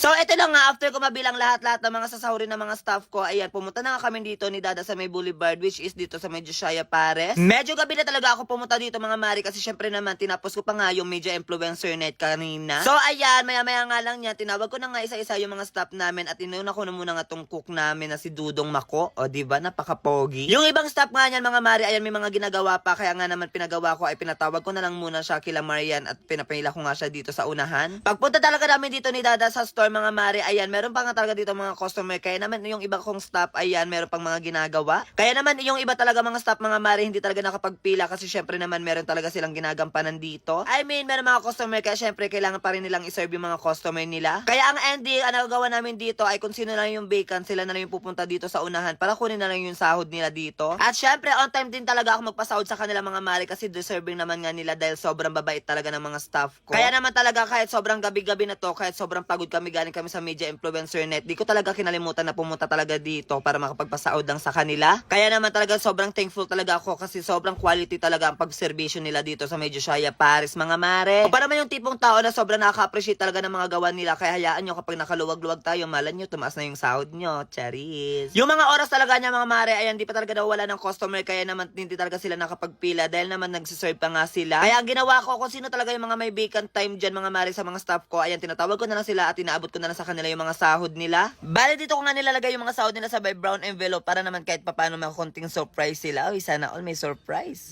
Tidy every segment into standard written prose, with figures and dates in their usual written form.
So, ito lang nga, after ko mabilang lahat-lahat ng mga sasahurin ng mga staff ko, ayan, pumunta na nga kami dito ni Dada sa may Boulevard, which is dito sa may Josiah Pares. Medyo gabi na talaga ako pumunta dito mga mari, kasi syempre naman, tinapos ko pa nga yung media influencer net kanina. So, ayan, maya-maya nga lang niya, tinawag ko na nga isa-isa yung mga staff namin at inuna ko na muna nga tong cook namin na si Dudong Mako. O, diba? Napaka-pogi. Yung ibang staff nga niyan mga mari, ayan, may mga ginagawa pa, kaya nga naman pinagawa ko ay pinatawag ko na lang muna siya kila Marian at pinapila ko nga siya dito sa unahan. Pagpunta talaga namin dito ni Dada sa store mga mari, ayan, meron pa nga talaga dito mga customer, kaya naman yung iba kong staff, ayan, meron pang mga ginagawa. Kaya naman yung iba talaga mga staff mga mari, hindi talaga nakapagpila kasi syempre naman meron talaga silang ginagampanan dito. I mean, meron mga customer, kaya syempre kailangan pa rin nilang iserve yung mga customer nila. Kaya ang ending, ang nagagawa namin dito ay kung sino lang yung vacant, sila na lang yung pupunta dito sa unahan para kunin na lang yung sahod nila dito. At syempre, on time din talaga ako magpasahod sa kanila mga mari kasi deserving naman nga nila dahil sobrang babait talaga ng mga staff ko. Kaya naman talaga kahit sobrang gabi-gabi na to, kahit sobrang pagod kami, galing kami sa media influencer net, di ko talaga kinalimutan na pumunta talaga dito para makapagpasaod lang sa kanila. Kaya naman talaga sobrang thankful talaga ako kasi sobrang quality talaga ang pagservisyo nila dito sa medyo Josiah Pares mga mare. O para naman yung tipong tao na sobrang nakaka-appreciate talaga ng mga gawa nila, kaya hayaan nyo kapag nakaluwag-luwag tayo, malan nyo, tumaas na yung sahod nyo. Charis. Yung mga oras talaga niya mga mare, ayan, di pa talaga nawala ng customer, kaya naman hindi talaga sila nakapagpila dahil naman nagsiserve pa nga sila. Kaya ang ginawa ko, kung sino talaga yung mga may vacant time dyan mga mare sa mga staff ko, ayan, tinatawag ko na lang sila at inaabot ko na lang sa kanila yung mga sahod nila. Bale, dito ko nga nilalagay yung mga sahod nila sa by brown envelope para naman kahit papaano may konting surprise sila. Uy, sana all may surprise.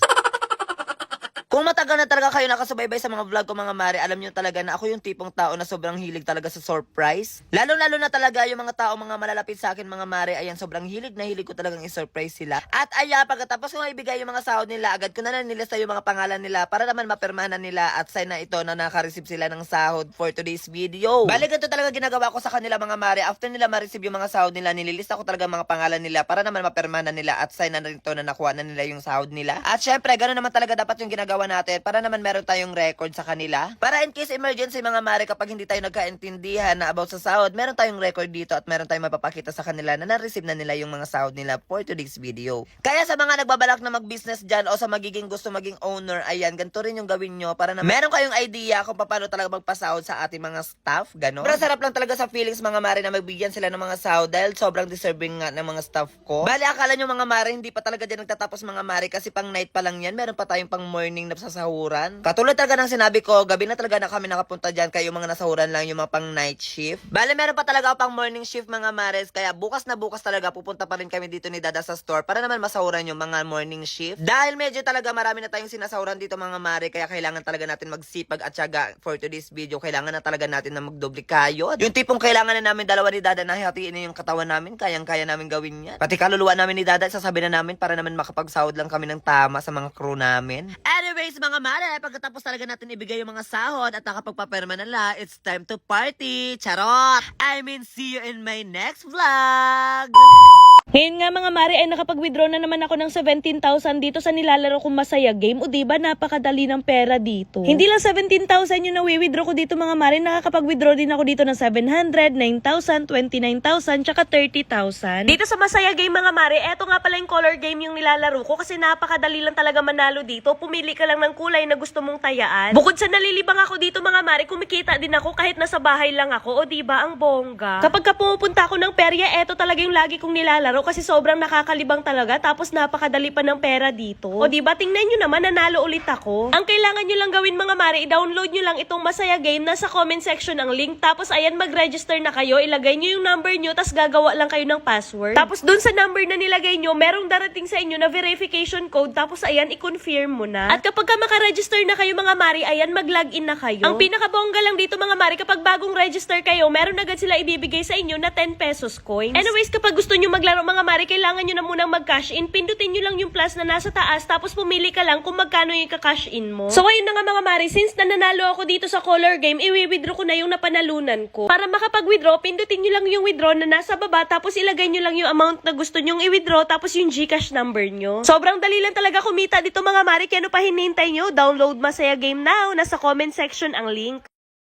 Kung matagal na talaga kayo nakasubaybay sa mga vlog ko mga mare, alam nyo talaga na ako yung tipong tao na sobrang hilig talaga sa surprise. Lalo-lalo na talaga yung mga tao, mga malalapit sa akin mga mare, ayan, sobrang hilig na hilig ko talagang i-surprise sila. At ayan, pagkatapos ko nga ibigay yung mga sahod nila, agad ko na lang nilista yung mga pangalan nila para naman mapirmahan nila at sign na ito na naka-receive sila ng sahod for today's video. Bale, ganito talaga ginagawa ko sa kanila mga mare. After nila ma-receive yung mga sahod nila, nililista ko talaga mga pangalan nila para naman mapirmahan nila at sign na ito na nakuha na nila yung sahod nila. At syempre, ganoon naman talaga dapat yung ginagawa natin para naman meron tayong record sa kanila. Para in case emergency mga mare, kapag hindi tayo nagkaintindihan na about sa sahod, meron tayong record dito at meron tayong mapapakita sa kanila na na-receive na nila yung mga sahod nila for today's video. Kaya sa mga nagbabalak na mag-business dyan o sa magiging gusto maging owner, ayan, ganito rin yung gawin nyo para na meron kayong idea kung paano talaga magpasahod sa ating mga staff, gano'n. Pero sarap lang talaga sa feelings mga mare na magbigyan sila ng mga sahod dahil sobrang deserving nga ng mga staff ko. Bali, akala nyo mga mare, hindi pa talaga dyan nagtatapos mga mare kasi pang night pa lang yan, meron pa tayong pang morning na sasahuran. Katulad talaga ng sinabi ko, gabi na talaga na kami nakapunta dyan, kayo mga nasahuran lang yung mga pang night shift. Bale, meron pa talaga pang morning shift mga mares, kaya bukas na bukas talaga pupunta pa rin kami dito ni Dada sa store para naman masahuran yung mga morning shift. Dahil medyo talaga marami na tayong sinasahuran dito mga mare, kaya kailangan talaga natin magsipag at syaga for today's video. Kailangan na talaga natin na magdoble kayod. Yung tipong kailangan na namin dalawa ni Dada na hatiin na yung katawan namin, kayang-kaya namin gawin yan. Pati kaluluwa namin ni Dada, sasabi na namin para naman makapagsahod lang kami ng tama sa mga crew namin. Anyways mga mare, pagkatapos talaga natin ibigay yung mga sahod at nakapagpaperma na la, it's time to party! Charot! I mean, see you in my next vlog! Ngayon nga mga mare ay nakapag-withdraw na naman ako ng 17,000 dito sa nilalaro kong Masaya Game. O diba napakadali ng pera dito. Hindi lang 17,000 yung nawi-withdraw ko dito mga mare. Nakakapag-withdraw din ako dito ng 700, 9,000, 29,000, tsaka 30,000. Dito sa Masaya Game mga mare, eto nga pala yung color game yung nilalaro ko kasi napakadali lang talaga manalo dito. Pumili ka lang ng kulay na gusto mong tayaan. Bukod sa nalilibang ako dito mga mare, kumikita din ako kahit nasa bahay lang ako. O diba ang bongga. Kapag pumupunta ako ng perya, eto talaga yung lagi kong nilalaro kasi sobrang nakakalibang talaga tapos napakadali pa ng pera dito. O diba, tingnan nyo naman, nanalo ulit ako. Ang kailangan nyo lang gawin mga mare, i-download nyo lang itong Masaya Game, nasa comment section ang link, tapos ayan, mag-register na kayo, ilagay nyo yung number nyo, tapos gagawa lang kayo ng password. Tapos dun sa number na nilagay nyo, merong darating sa inyo na verification code, tapos ayan, i-confirm mo na. At kapag ka makaregister na kayo mga mare, ayan, mag-login na kayo. Ang pinakabongga lang dito mga mare, kapag bagong register kayo, meron agad sila ibibigay sa inyo na 10 pesos coins. Anyways, kapag gusto nyo maglaro mga mare, kailangan nyo na munang mag-cash in. Pindutin nyo lang yung plus na nasa taas, tapos pumili ka lang kung magkano yung ka-cash in mo. So ayun na nga mga mare, since nananalo ako dito sa color game, i-withdraw ko na yung napanalunan ko. Para makapag-withdraw, pindutin nyo lang yung withdraw na nasa baba, tapos ilagay nyo lang yung amount na gusto nyong i-withdraw, tapos yung GCash number nyo. Sobrang dali lang talaga kumita dito mga mare, kaya ano pa hinihintay nyo? Download Masaya Game now, nasa comment section ang link.